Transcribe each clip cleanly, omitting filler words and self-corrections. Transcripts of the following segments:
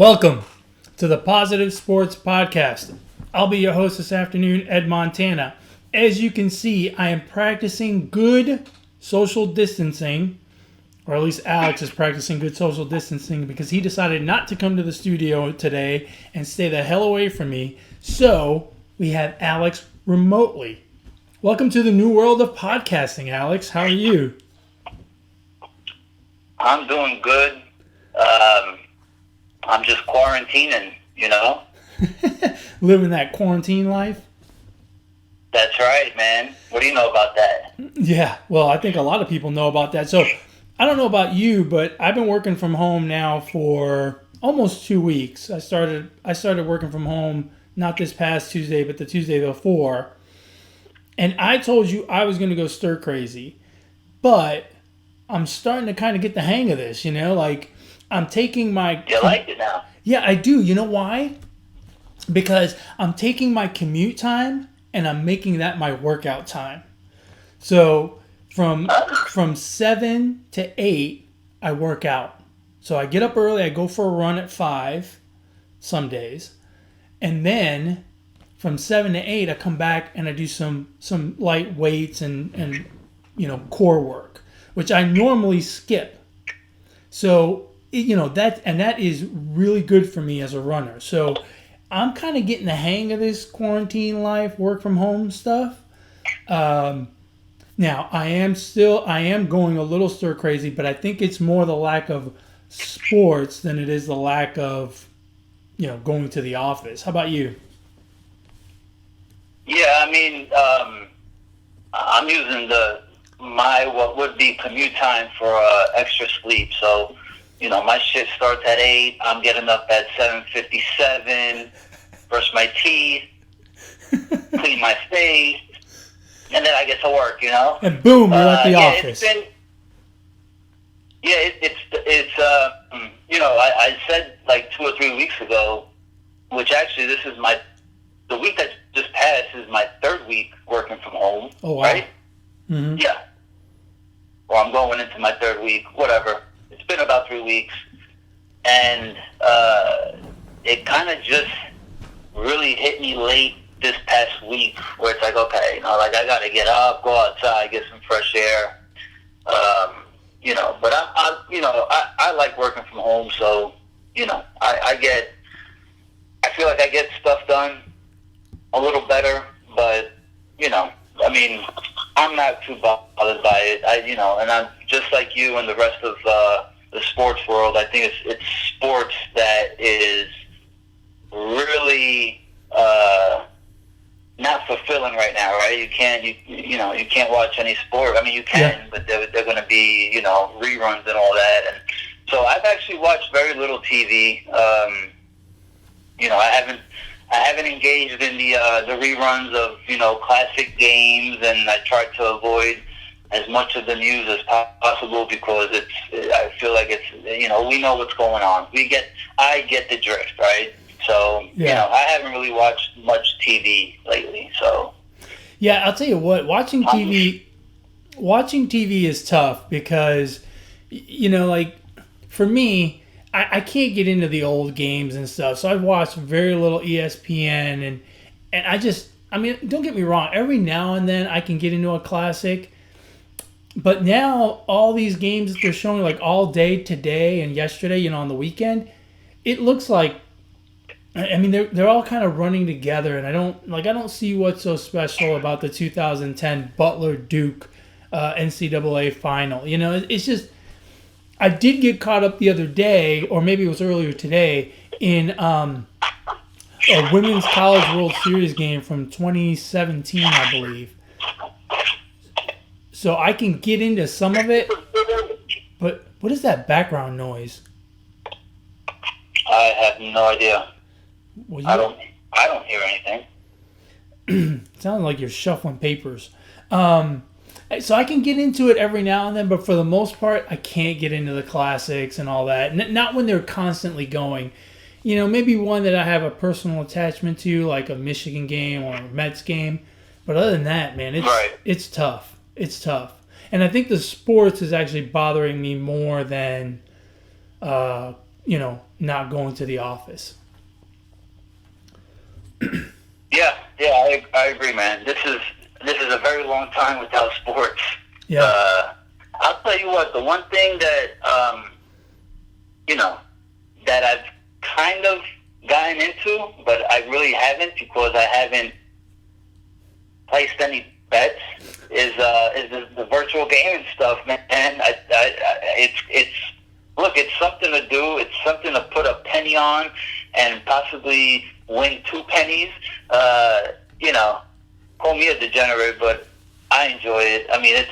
Welcome to the Positive Sports Podcast. I'll be your host this afternoon, Ed Montana. As you can see, I am practicing good social distancing, or at least Alex is practicing good social distancing because he decided not to come to the studio today and stay the hell away from me. So we have Alex remotely. Welcome to the new world of podcasting, Alex. How are you? I'm doing good. I'm just quarantining, Living that quarantine life? That's right, man. What do you know about that? Yeah, well, I think a lot of people know about that. So, I don't know about you, but I've been working from home now for almost 2 weeks. I started working from home not this past Tuesday, but the Tuesday before. And I told you I was going to go stir crazy. But I'm starting to kind of get the hang of this, like I'm taking my... You like it now? Yeah, I do. You know why? Because I'm taking my commute time and I'm making that my workout time. So from 7 to 8, I work out. So I get up early, I go for a run at 5 some days. And then from 7 to 8, I come back and I do some light weights and core work, which I normally skip. So, that is really good for me as a runner. So I'm kind of getting the hang of this quarantine life, work from home stuff. Now I am going a little stir crazy, but I think it's more the lack of sports than it is the lack of, going to the office. How about you? Yeah, I'm using what would be commute time for extra sleep. So, my shift starts at 8. I'm getting up at 7:57, brush my teeth, clean my face, and then I get to work, And boom, you're at the office. I said like 2 or 3 weeks ago, which actually the week that just passed is my third week working from home. Oh, wow. Right? Mm-hmm. Yeah. Well, I'm going into my third week, whatever. It's been about 3 weeks. And it kind of just really hit me late this past week where it's like, okay, I got to get up, go outside, get some fresh air. But I like working from home. So, I feel like I get stuff done a little better, but, I'm not too bothered by it. And I'm just like you and the rest of the sports world. I think it's sports that is really not fulfilling right now, right? You can't watch any sport. You can, but they're going to be reruns and all that. And so I've actually watched very little TV. I haven't engaged in the reruns of classic games, and I try to avoid as much of the news as possible because I feel like it's we know what's going on. I get the drift, right? So I haven't really watched much TV lately. So yeah, I'll tell you what, watching TV is tough because for me, I can't get into the old games and stuff, so I've watched very little ESPN, and don't get me wrong, every now and then I can get into a classic, but now all these games that they're showing like all day today and yesterday, on the weekend, it looks like, they're all kind of running together, and I don't see what's so special about the 2010 Butler-Duke NCAA final. It's just, I did get caught up the other day, or maybe it was earlier today, in a Women's College World Series game from 2017, I believe. So I can get into some of it, but what is that background noise? I have no idea. Well, I don't hear anything. Sounds like you're shuffling papers. So I can get into it every now and then, but for the most part, I can't get into the classics and all that. Not when they're constantly going. Maybe one that I have a personal attachment to, like a Michigan game or a Mets game. But other than that, man, it's tough. It's tough. And I think the sports is actually bothering me more than, not going to the office. I agree, man. This is a very long time without sports. Yeah. I'll tell you what. The one thing that that I've kind of gotten into, but I really haven't because I haven't placed any bets, is the virtual gaming stuff, man. It's something to do. It's something to put a penny on and possibly win 2 pennies. Call me a degenerate, but I enjoy it. I mean,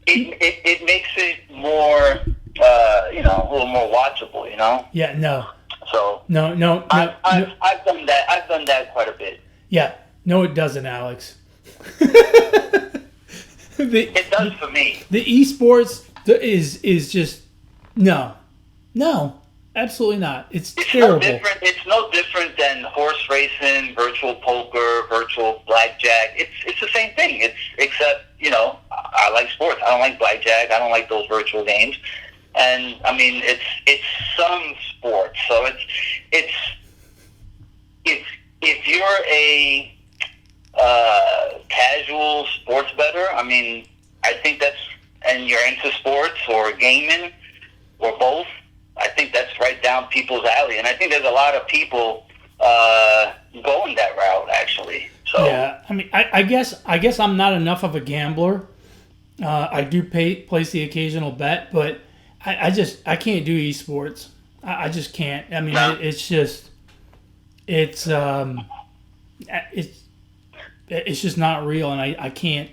it makes it more, a little more watchable, Yeah, no. So No. I've done that. I've done that quite a bit. Yeah, no, it doesn't, Alex. It does for me. The esports is just no, absolutely not. It's terrible. It's no different than horse racing, virtual poker, virtual blackjack. It's the same thing. Except I like sports. I don't like blackjack. I don't like those virtual games. And I mean, it's some sports. So it's if you're a casual sports bettor, I mean, I think and you're into sports or gaming or both, I think that's right down people's alley. And I think there's a lot of people going that route, actually. So yeah, I mean, I guess I'm not enough of a gambler. I do place the occasional bet, but I can't do esports. I just can't. I mean, no. It's just not real, and I can't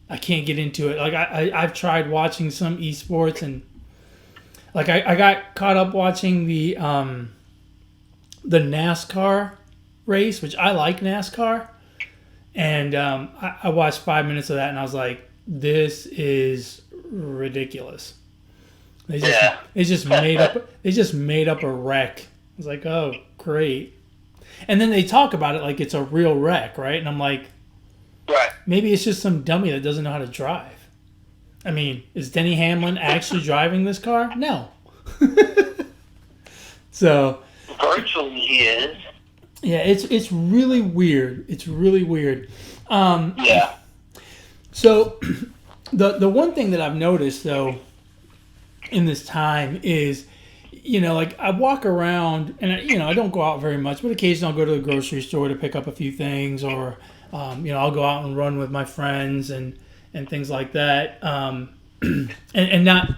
get into it. Like I've tried watching some esports, and like I got caught up watching the NASCAR race, which I like NASCAR, and I watched 5 minutes of that, and I was like, this is ridiculous. They just made up a wreck. I was like, oh, great. And then they talk about it like it's a real wreck, right? And I'm like, right. Maybe it's just some dummy that doesn't know how to drive. I mean, is Denny Hamlin actually driving this car? No. So virtually he is. Yeah, it's really weird. It's really weird. Yeah. So the one thing that I've noticed though in this time is, like I walk around and I don't go out very much, but occasionally I'll go to the grocery store to pick up a few things, or I'll go out and run with my friends and things like that. And not,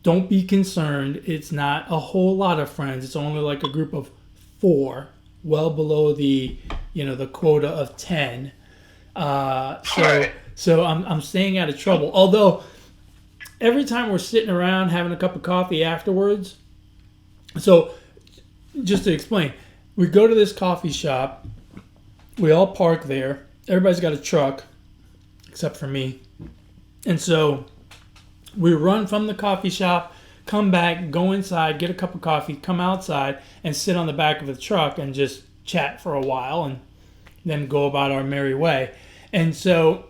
don't be concerned. It's not a whole lot of friends. It's only like a group of 4, well below the the quota of 10. So I'm staying out of trouble. Although every time we're sitting around having a cup of coffee afterwards. So just to explain, we go to this coffee shop. We all park there. Everybody's got a truck, except for me. And so we run from the coffee shop, come back, go inside, get a cup of coffee, come outside, and sit on the back of the truck and just chat for a while and then go about our merry way. And so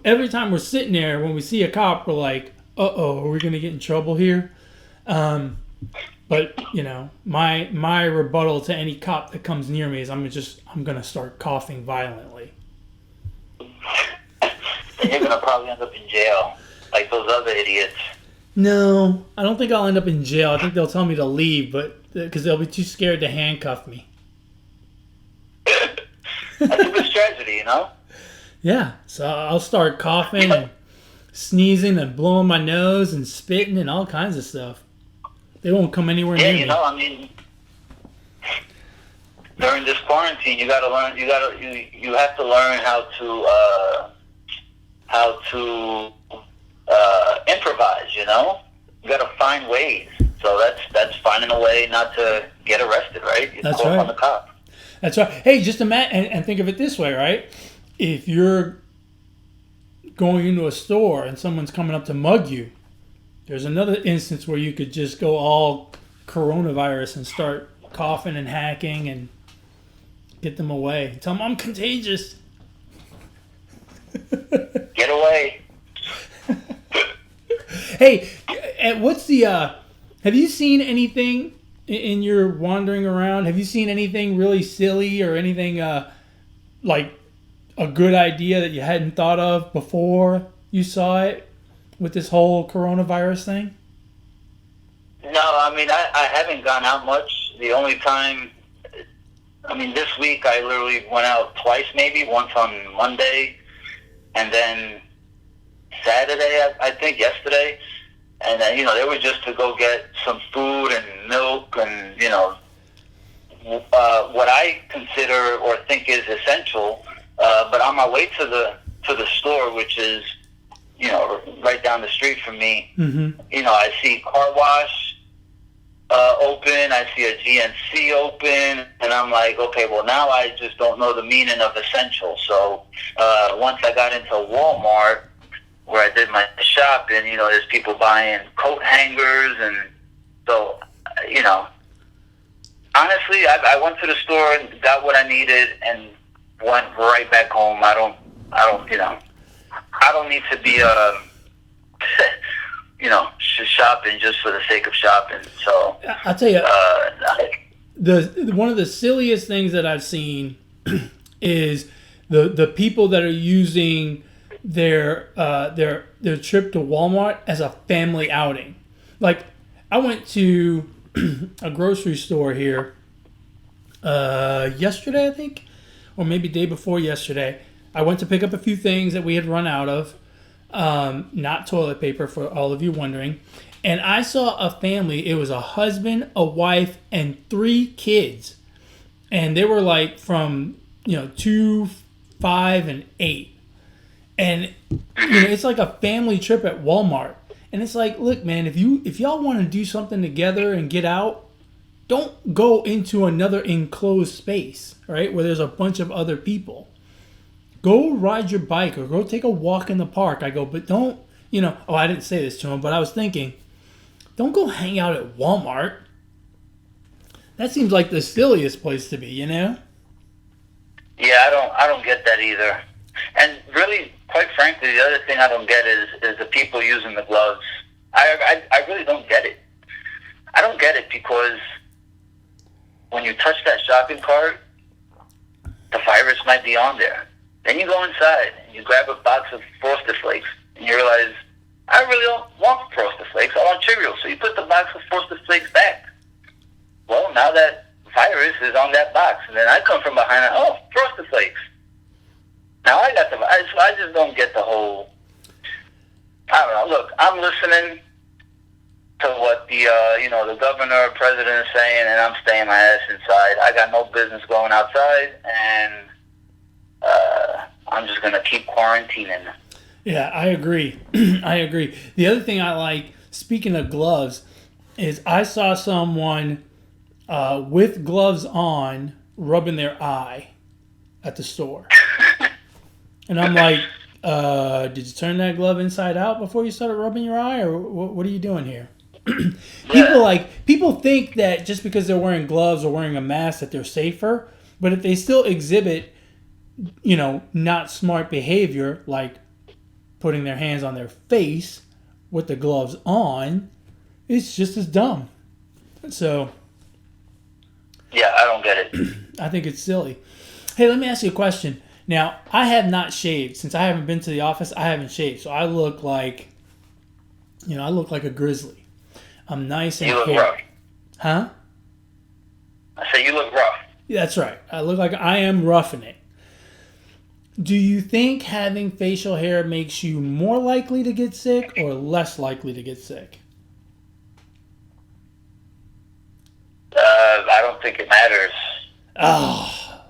every time we're sitting there, when we see a cop, we're like, uh-oh, are we going to get in trouble here? But, my rebuttal to any cop that comes near me is I'm going to start coughing violently. And you're going to probably end up in jail, like those other idiots. No, I don't think I'll end up in jail. I think they'll tell me to leave, but because they'll be too scared to handcuff me. That's a good strategy, Yeah, so I'll start coughing and sneezing and blowing my nose and spitting and all kinds of stuff. They won't come anywhere near me. I mean, during this quarantine, you have to learn how to improvise. You got to find ways. So that's finding a way not to get arrested, right? You that's call right. on the cop. That's right. Hey, just imagine and think of it this way, right? If you're going into a store and someone's coming up to mug you, there's another instance where you could just go all coronavirus and start coughing and hacking and get them away. Tell them I'm contagious. Get away. Hey, what's the Have you seen anything in your wandering around? Have you seen anything really silly or anything like a good idea that you hadn't thought of before you saw it with this whole coronavirus thing? No, I mean, I haven't gone out much. The only time, I mean, this week I literally went out twice maybe, once on Monday and then Saturday, I think, yesterday. And then, they were just to go get some food and milk and, what I consider or think is essential. But on my way to the store, which is, right down the street from me, I see car wash open, I see a GNC open, and I'm like, okay, well, now I just don't know the meaning of essential. So once I got into Walmart, where I did my shopping, there's people buying coat hangers, and so, honestly, I went to the store and got what I needed and went right back home. I don't need to be, shopping just for the sake of shopping. So I'll tell you, one of the silliest things that I've seen is the people that are using their trip to Walmart as a family outing. Like, I went to a grocery store here yesterday, I think, or maybe day before yesterday. I went to pick up a few things that we had run out of, not toilet paper for all of you wondering. And I saw a family. It was a husband, a wife, and 3 kids. And they were like from 2, 5, and 8. And it's like a family trip at Walmart. And it's like, look, man, if y'all want to do something together and get out, don't go into another enclosed space, right, where there's a bunch of other people. Go ride your bike or go take a walk in the park. I go, but don't, I didn't say this to him, but I was thinking, don't go hang out at Walmart. That seems like the silliest place to be, Yeah, I don't get that either. And really, quite frankly, the other thing I don't get is the people using the gloves. I really don't get it. I don't get it because when you touch that shopping cart, the virus might be on there. Then you go inside and you grab a box of Frosted Flakes and you realize, I really don't want Frosted Flakes, I want Cheerios. So you put the box of Frosted Flakes back. Well, now that virus is on that box. And then I come from behind, Frosted Flakes. Now I got I just don't get the whole, I don't know. Look, I'm listening to what the governor or president is saying, and I'm staying my ass inside. I got no business going outside, and I'm just going to keep quarantining. Yeah, I agree. I agree. The other thing I like, speaking of gloves, is I saw someone with gloves on rubbing their eye at the store. And I'm like, did you turn that glove inside out before you started rubbing your eye, or what are you doing here? People think that just because they're wearing gloves or wearing a mask that they're safer, but if they still exhibit, not smart behavior like putting their hands on their face with the gloves on, it's just as dumb. So, yeah, I don't get it. I think it's silly. Hey, let me ask you a question. Now, I have not shaved. Since I haven't been to the office, I haven't shaved. So I look like, a grizzly. I'm nice and hairy. You look rough. Huh? I said you look rough. Yeah, that's right. I look like I am roughing it. Do you think having facial hair makes you more likely to get sick or less likely to get sick? I don't think it matters. Oh,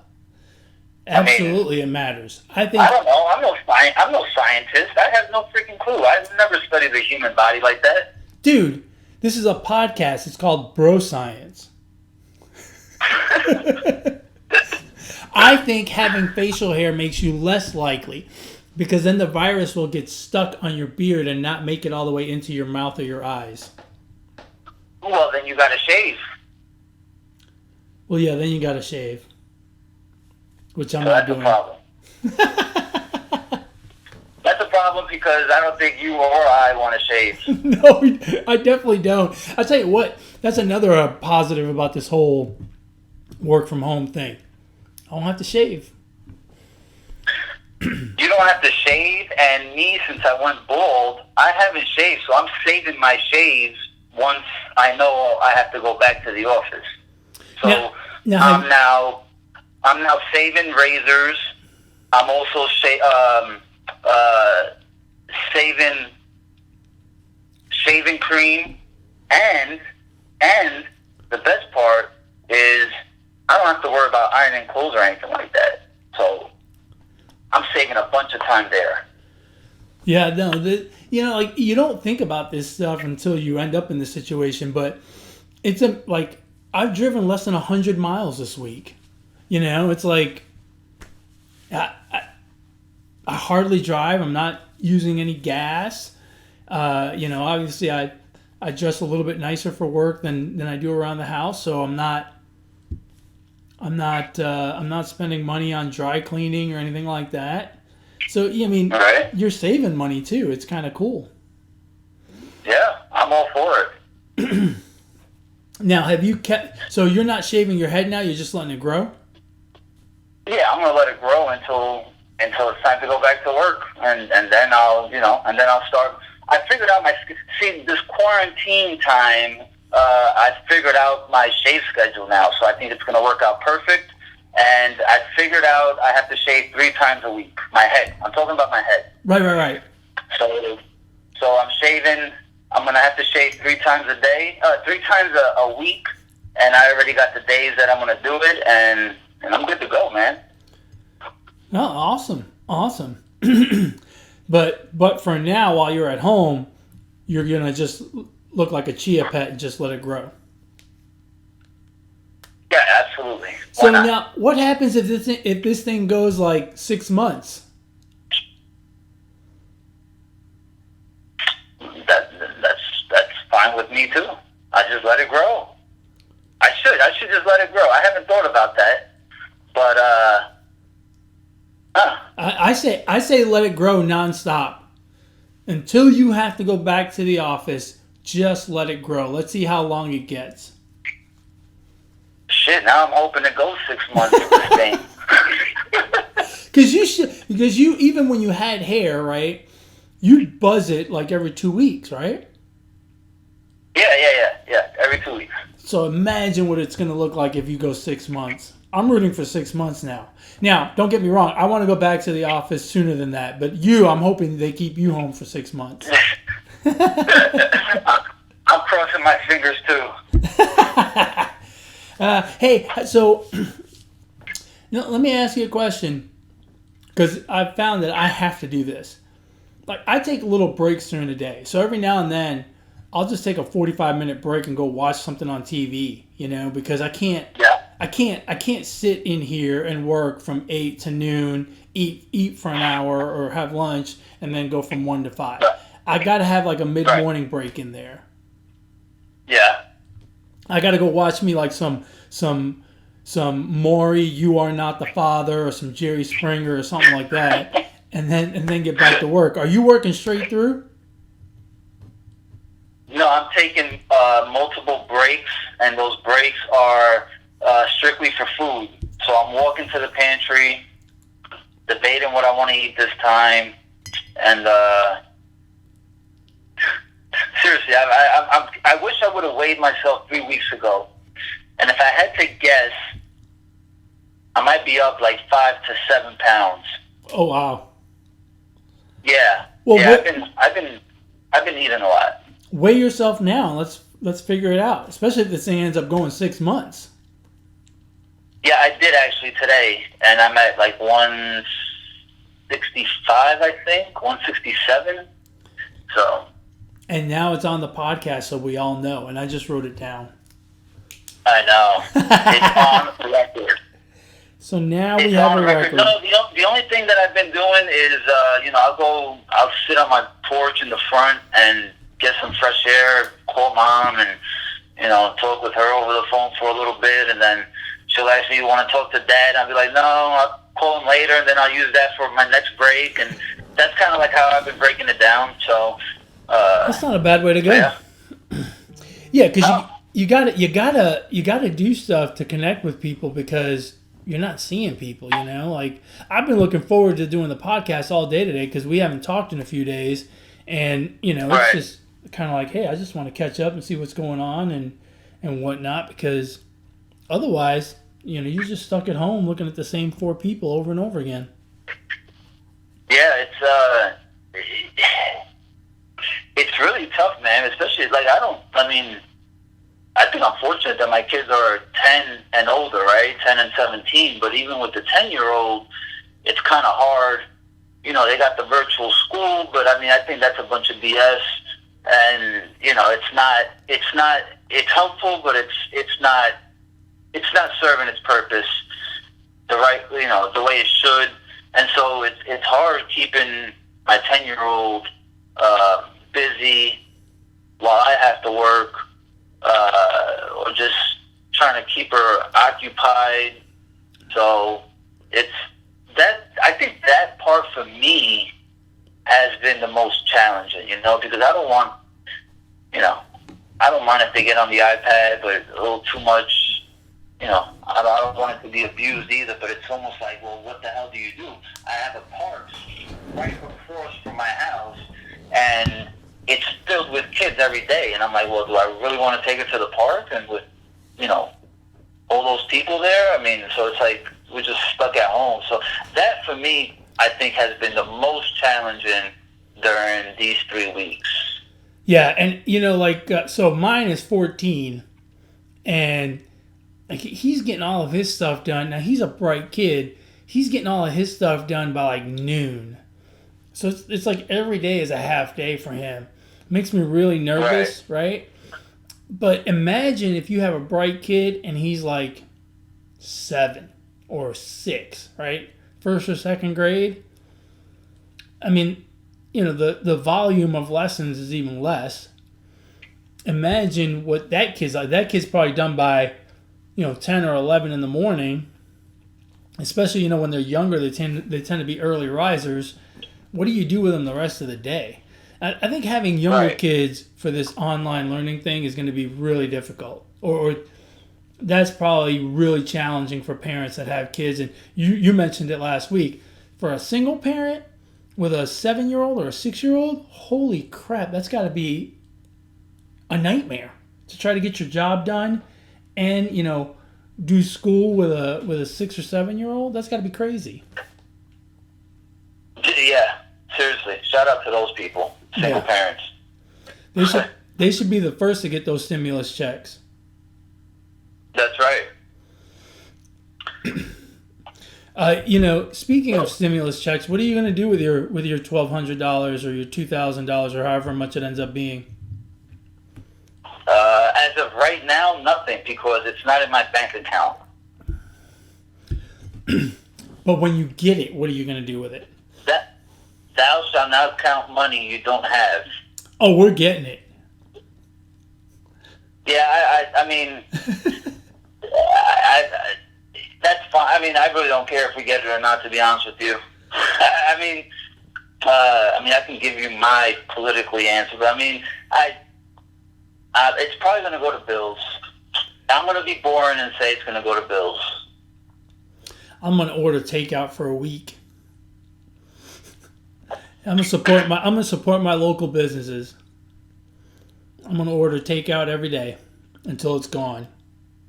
absolutely, it matters. I think. I don't know. I'm no scientist. I have no freaking clue. I've never studied the human body like that. Dude, this is a podcast. It's called Bro Science. I think having facial hair makes you less likely because then the virus will get stuck on your beard and not make it all the way into your mouth or your eyes. Well, then you gotta shave. Well, yeah, then you gotta shave. Which I'm not doing. That's a problem. That's a problem. because I don't think you or I want to shave. No, I definitely don't. I tell you what, that's another positive about this whole work from home thing. I don't have to shave. You don't have to shave, and me, since I went bald, I haven't shaved, so I'm saving my shaves once I know I have to go back to the office. So I'm now saving razors. I'm also saving shaving cream, and the best part is I don't have to worry about ironing clothes or anything like that. So I'm saving a bunch of time there. Yeah, no, like you don't think about this stuff until you end up in this situation, but it's like I've driven less than 100 miles this week. It's like I hardly drive. I'm not using any gas. Obviously I dress a little bit nicer for work than I do around the house, so I'm not spending money on dry cleaning or anything like that. So right. You're saving money too. It's kind of cool. Yeah, I'm all for it. Now, have you so you're not shaving your head now, you're just letting it grow? Yeah, I'm gonna let it grow until it's time to go back to work, and then I'll start. I figured out this quarantine time. I figured out my shave schedule now, so I think it's gonna work out perfect. And I figured out I have to shave 3 times a week. My head. I'm talking about my head. Right. So I'm shaving. I'm gonna have to shave 3 times a day, 3 times a week, and I already got the days that I'm gonna do it, and I'm good to go, man. Oh, awesome. But for now, while you're at home, you're gonna just look like a chia pet and just let it grow. Yeah, absolutely. So now, what happens if this thing goes like 6 months? That's fine with me too. I just let it grow. I should just let it grow. I haven't thought about that, but I say let it grow nonstop until you have to go back to the office. Just let it grow. Let's see how long it gets. Shit, now I'm hoping it goes 6 months with this thing. Because you even when you had hair, right? You'd buzz it like every 2 weeks, right? Yeah. Every 2 weeks. So imagine what it's going to look like if you go 6 months. I'm rooting for 6 months now. Now, don't get me wrong. I want to go back to the office sooner than that. But I'm hoping they keep you home for 6 months. I'm crossing my fingers too. Hey, so let me ask you a question, because I've found that I have to do this. Like, I take little breaks during the day, so every now and then I'll just take a 45-minute break and go watch something on TV. Because I can't sit in here and work from 8 to noon, eat for an hour or have lunch, and then go from 1 to 5. I got to have like a mid-morning break in there. Yeah. I got to go watch me like some Maury, You Are Not the Father, or some Jerry Springer or something like that, and then get back to work. Are you working straight through? No, I'm taking multiple breaks, and those breaks are strictly for food. So I'm walking to the pantry, debating what I want to eat this time, and seriously, I wish I would have weighed myself 3 weeks ago. And if I had to guess, I might be up like 5 to 7 pounds. Oh wow! Yeah, well, I've been eating a lot. Weigh yourself now. Let's figure it out. Especially if this thing ends up going 6 months. Yeah, I did actually today, and I'm at like 165, I think, 167. So. And now it's on the podcast, so we all know. And I just wrote it down. I know. It's on record. So now we have a record. No, the only thing that I've been doing is, I'll sit on my porch in the front and get some fresh air, call mom, and, talk with her over the phone for a little bit. And then she'll ask me, you want to talk to dad? And I'll be like, no, I'll call him later, and then I'll use that for my next break. And that's kind of like how I've been breaking it down. So That's not a bad way to go. yeah, Yeah, because you gotta do stuff to connect with people because you're not seeing people. Like I've been looking forward to doing the podcast all day today because we haven't talked in a few days, and it's right. just kind of like, hey, I just want to catch up and see what's going on and whatnot because otherwise, you're just stuck at home looking at the same four people over and over again. Yeah, it's really tough, man. Especially like I think I'm fortunate that my kids are 10 and older, right? 10 and 17. But even with the 10-year-old, it's kind of hard. They got the virtual school, but I think that's a bunch of BS. And it's helpful, but it's not serving its purpose the way it should. And so it's hard keeping my 10-year-old busy while I have to work, or just trying to keep her occupied. So I think that part for me has been the most challenging, because I don't mind if they get on the iPad, but a little too much. I don't want it to be abused either, but it's almost like, well, what the hell do you do? I have a park right across from my house, and it's filled with kids every day. And I'm like, well, do I really want to take it to the park and with, all those people there? So it's like we're just stuck at home. So that, for me, I think has been the most challenging during these 3 weeks. Yeah, and so mine is 14, and like he's getting all of his stuff done. Now he's a bright kid. He's getting all of his stuff done by like noon. So it's like every day is a half day for him. Makes me really nervous, right? But imagine if you have a bright kid and he's like 7 or 6, right? First or second grade. The volume of lessons is even less. Imagine what that kid's like. That kid's probably done by 10 or 11 in the morning, especially, when they're younger, they tend to be early risers. What do you do with them the rest of the day? I think having younger kids for this online learning thing is going to be really difficult, or that's probably really challenging for parents that have kids. And you mentioned it last week. For a single parent with a 7-year-old or a 6-year-old, holy crap, that's got to be a nightmare to try to get your job done and do school with a 6 or 7-year-old. That's got to be crazy. Yeah, seriously. Shout out to those people, single parents. They should be the first to get those stimulus checks. That's right. Speaking of stimulus checks, what are you going to do with your $1,200 or your $2,000 or however much it ends up being? As of right now, nothing, because it's not in my bank account. But when you get it, what are you going to do with it? Thou shalt not count money you don't have. Oh, we're getting it. Yeah, that's fine. I really don't care if we get it or not, to be honest with you. I can give you my politically answer, but it's probably going to go to bills. I'm going to be boring and say it's going to go to bills. I'm going to order takeout for a week. I'm going to support my local businesses. I'm going to order takeout every day until it's gone.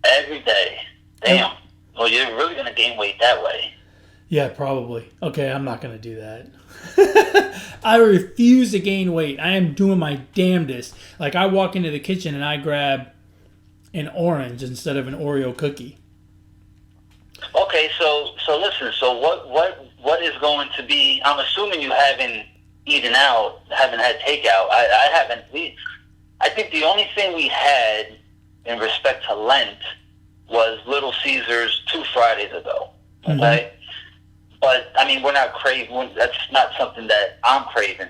Every day. Damn. Well, you're really going to gain weight that way. Yeah, probably. Okay, I'm not going to do that. I refuse to gain weight. I am doing my damnedest. Like, I walk into the kitchen and I grab an orange instead of an Oreo cookie. Okay, so listen. So what is going to be? I'm assuming you haven't eaten out, haven't had takeout. I haven't. I think the only thing we had in respect to Lent was Little Caesars 2 Fridays ago. Okay. Mm-hmm. But, we're not craving. That's not something that I'm craving.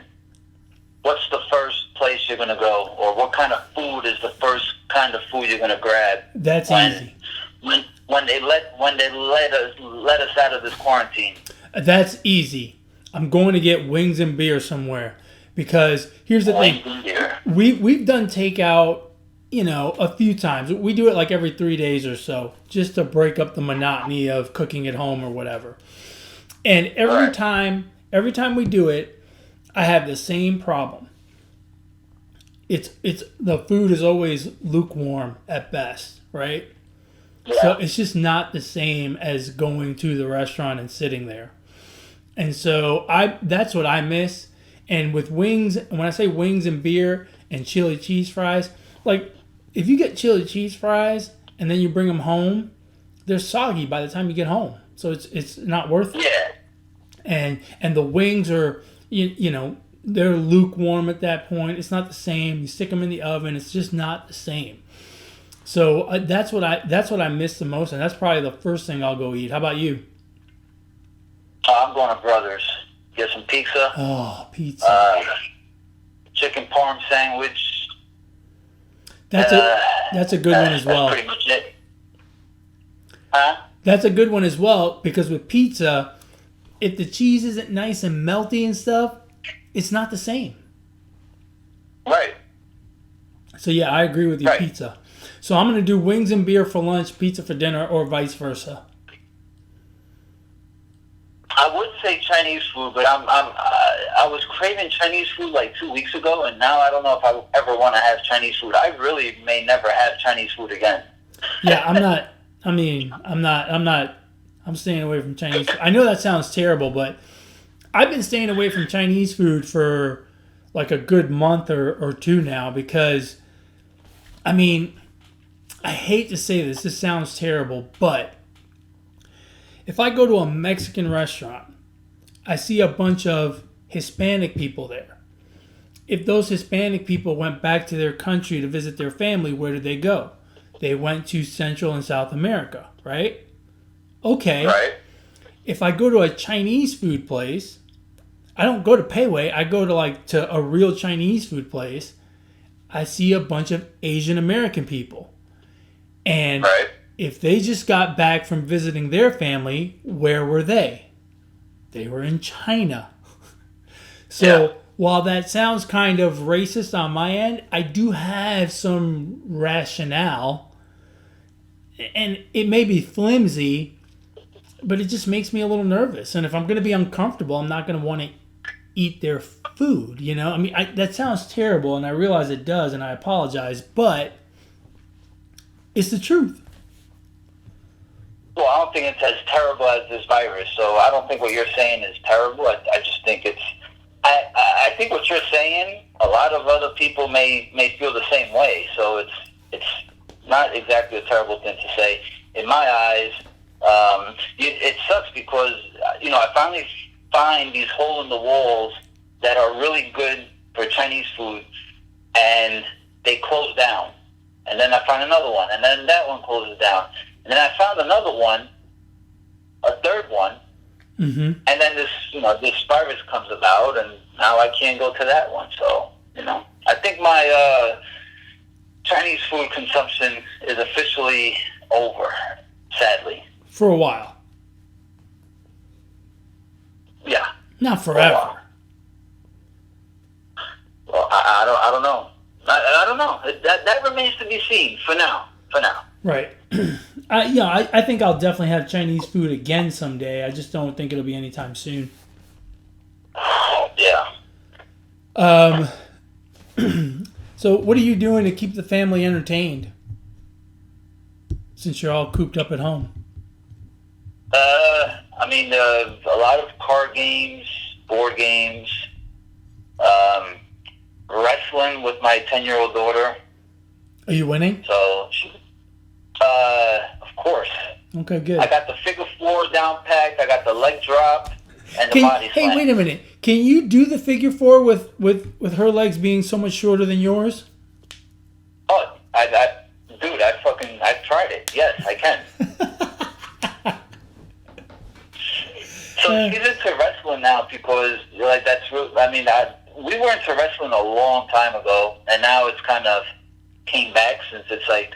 What's the first place you're going to go? Or what kind of food is the first kind of food you're going to grab? That's easy. When they let us out of this quarantine. That's easy. I'm going to get wings and beer somewhere. Because here's the thing. We've done takeout, a few times. We do it like every 3 days or so, just to break up the monotony of cooking at home or whatever. And every time we do it, I have the same problem. It's the food is always lukewarm at best, right? Yeah. So it's just not the same as going to the restaurant and sitting there. And so that's what I miss. And with wings, when I say wings and beer and chili cheese fries, like if you get chili cheese fries and then you bring them home, they're soggy by the time you get home. So it's not worth it. Yeah. And the wings are, they're lukewarm at that point. It's not the same. You stick them in the oven. It's just not the same. So that's what I miss the most, and that's probably the first thing I'll go eat. How about you? I'm going to Brothers. Get some pizza. Oh, pizza. Chicken parm sandwich. That's a good one as well. That's pretty much it. Huh? That's a good one as well, because with pizza, if the cheese isn't nice and melty and stuff, it's not the same. Right. So yeah, I agree with you. Right. Pizza. So I'm going to do wings and beer for lunch, pizza for dinner, or vice versa. I would say Chinese food, but I was craving Chinese food like 2 weeks ago, and now I don't know if I ever want to have Chinese food. I really may never have Chinese food again. Yeah, I'm staying away from Chinese food. I know that sounds terrible, but I've been staying away from Chinese food for like a good month or two now because, I hate to say this sounds terrible, but if I go to a Mexican restaurant, I see a bunch of Hispanic people there. If those Hispanic people went back to their country to visit their family, where did they go? They went to Central and South America, right? Okay. Right. If I go to a Chinese food place, I don't go to Pei Wei. I go to a real Chinese food place. I see a bunch of Asian American people. And right. If they just got back from visiting their family, where were they? They were in China. So while that sounds kind of racist on my end, I do have some rationale. And it may be flimsy, but it just makes me a little nervous. And if I'm going to be uncomfortable, I'm not going to want to eat their food, that sounds terrible, and I realize it does, and I apologize, but it's the truth. Well, I don't think it's as terrible as this virus, so I don't think what you're saying is terrible. I just think it's... I think what you're saying, a lot of other people may feel the same way, so it's not exactly a terrible thing to say. In my eyes, it sucks because, I finally find these hole in the walls that are really good for Chinese food, and they close down. And then I find another one, and then that one closes down. And then I found another one, a third one, and then this virus comes about, and now I can't go to that one. So, I think my Chinese food consumption is officially over, sadly. For a while. Yeah. Not forever. Well, I don't know. I don't know. That remains to be seen for now. Right. I think I'll definitely have Chinese food again someday. I just don't think it'll be anytime soon. Yeah. So what are you doing to keep the family entertained? Since you're all cooped up at home. A lot of card games, board games, wrestling with my 10-year-old daughter. Are you winning? So, of course. Okay, good. I got the figure four down packed. I got the leg drop and the body slam. Hey, wait a minute. Can you do the figure four with her legs being so much shorter than yours? Oh, I've tried it. Yes, I can. So she's into wrestling now because that's real. We were into wrestling a long time ago, and now it's kind of came back since it's the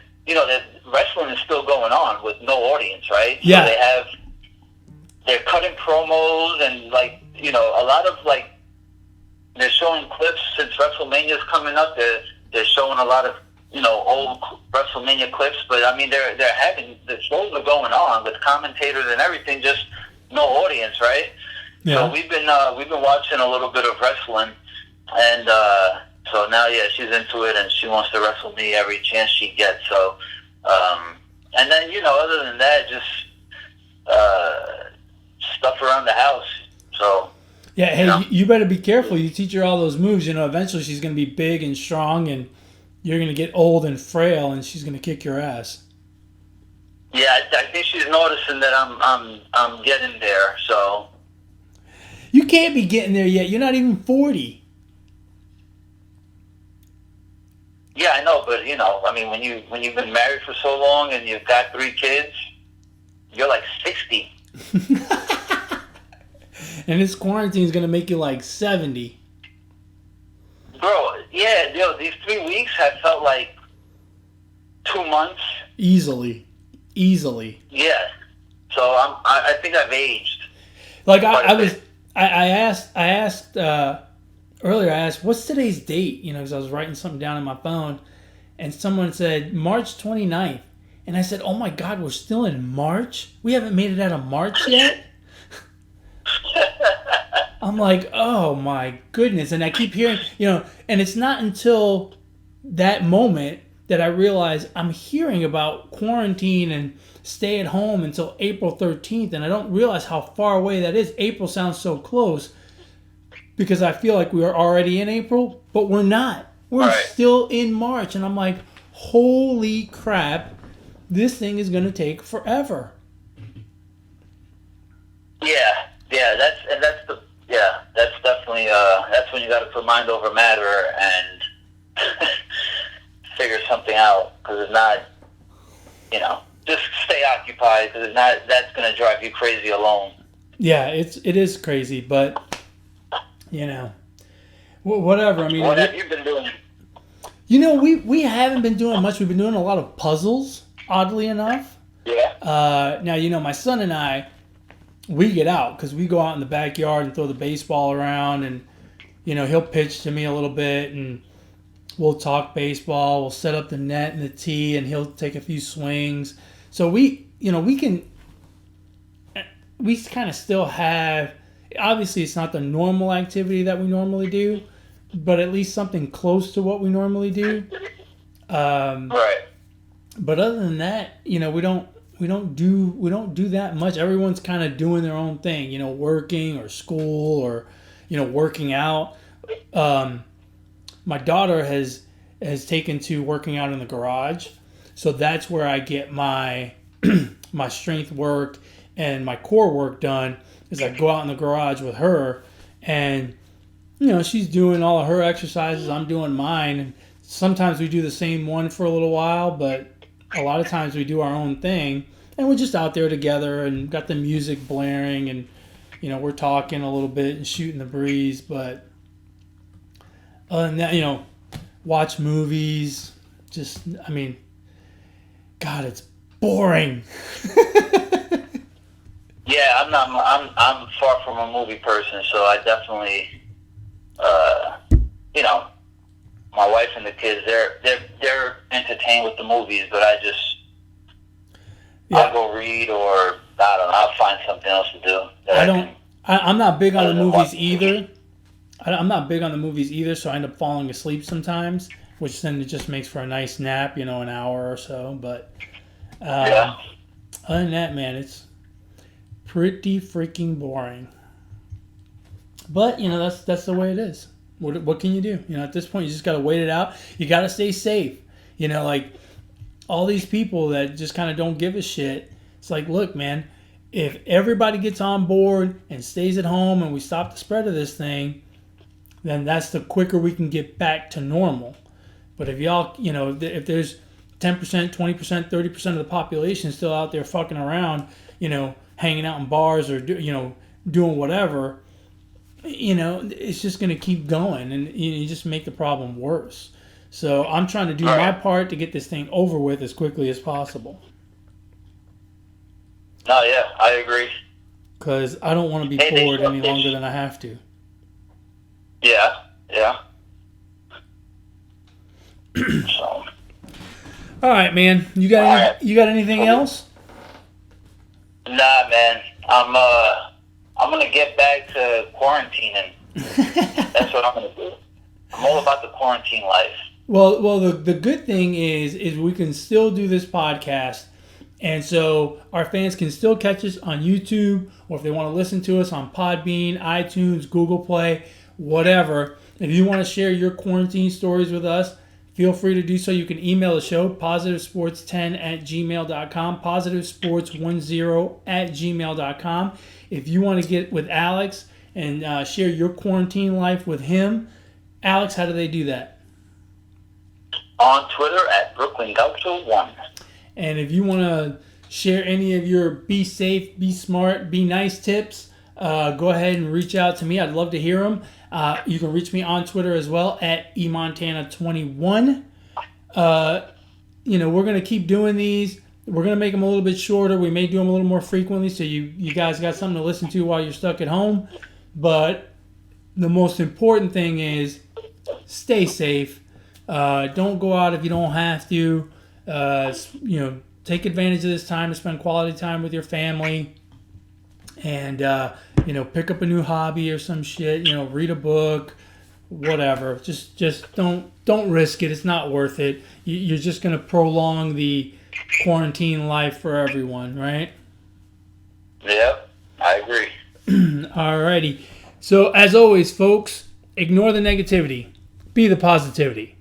wrestling is still going on with no audience, right? Yeah. So they're cutting promos and a lot of like they're showing clips since WrestleMania's coming up. They're showing a lot of old WrestleMania clips, but I mean they're having the shows are going on with commentators and everything, just no audience, right? Yeah. So we've been watching a little bit of wrestling, and so now she's into it and she wants to wrestle me every chance she gets. So and then other than that, just stuff around the house. So yeah, hey, you better be careful. You teach her all those moves. Eventually she's gonna be big and strong, and you're gonna get old and frail, and she's gonna kick your ass. Yeah, I think she's noticing that I'm getting there. So you can't be getting there yet. You're not even 40. Yeah, I know, but I mean, when you've been married for so long and you've got 3 kids, you're like 60. And this quarantine is gonna make you like 70. Bro, yeah, these 3 weeks have felt like 2 months. Easily. Yeah. So I think I've aged. Like I asked earlier. I asked, what's today's date? Because I was writing something down on my phone, and someone said March 29th, and I said, oh my God, we're still in March. We haven't made it out of March yet. I'm like, oh my goodness, and I keep hearing, and it's not until that moment that I realize I'm hearing about quarantine and stay at home until April 13th, and I don't realize how far away that is. April sounds so close because I feel like we are already in April, but we're not. We're still in March, and I'm like, holy crap, this thing is going to take forever. That's definitely that's when you got to put mind over matter and figure something out, because it's not, just stay occupied, because it's not, that's going to drive you crazy alone. Yeah, it is crazy, but whatever. I mean, what have you been doing? We haven't been doing much. We've been doing a lot of puzzles, oddly enough. Yeah. Now my son and I, we get out because we go out in the backyard and throw the baseball around, and he'll pitch to me a little bit, and we'll talk baseball. We'll set up the net and the tee, and he'll take a few swings. So we kind of still have. Obviously, it's not the normal activity that we normally do, but at least something close to what we normally do. Right. But other than that, we don't do that much. Everyone's kind of doing their own thing, working or school or working out. My daughter has taken to working out in the garage, so that's where I get my my strength work and my core work done. Is I go out in the garage with her, and she's doing all of her exercises, I'm doing mine. And sometimes we do the same one for a little while, but a lot of times we do our own thing, and we're just out there together and got the music blaring, and we're talking a little bit and shooting the breeze. But other than that, watch movies. Just, I mean, God, it's boring. Yeah, I'm far from a movie person, so I definitely, my wife and the kids, they're entertained with the movies, but I'll go read, or I don't know, I'll find something else to do. I'm not big on the movies either. I'm not big on the movies either, so I end up falling asleep sometimes, which then it just makes for a nice nap, an hour or so. But other than that, man, it's pretty freaking boring. But that's the way it is. What can you do? At this point, you just got to wait it out. You got to stay safe. Like all these people that just kind of don't give a shit. It's like, look, man, if everybody gets on board and stays at home and we stop the spread of this thing, then that's the quicker we can get back to normal. But if y'all, if there's 10%, 20%, 30% of the population still out there fucking around, hanging out in bars or doing whatever, it's just going to keep going, and you just make the problem worse. So I'm trying to do my part to get this thing over with as quickly as possible. No, yeah, I agree. because I don't want to be bored any longer than I have to. Yeah. So. All right, man. You got anything else? Nah, man. I'm gonna get back to quarantining. That's what I'm gonna do. I'm all about the quarantine life. Well, the good thing is we can still do this podcast, and so our fans can still catch us on YouTube, or if they want to listen to us on Podbean, iTunes, Google Play, whatever. If you want to share your quarantine stories with us, feel free to do so. You can email the show, positivesports10@gmail.com, positivesports10@gmail.com. If you want to get with Alex and share your quarantine life with him, Alex, how do they do that? On Twitter at Brooklyn Gaucho 1. And if you want to share any of your be safe, be smart, be nice tips, go ahead and reach out to me. I'd love to hear them. You can reach me on Twitter as well at eMontana21. We're going to keep doing these. We're going to make them a little bit shorter. We may do them a little more frequently so you guys got something to listen to while you're stuck at home. But the most important thing is stay safe. Don't go out if you don't have to. Take advantage of this time to spend quality time with your family. And, pick up a new hobby or some shit. Read a book, whatever. Just don't risk it. It's not worth it. You're just going to prolong the quarantine life for everyone, right? Yep, I agree. Alrighty. So, as always, folks, ignore the negativity. Be the positivity.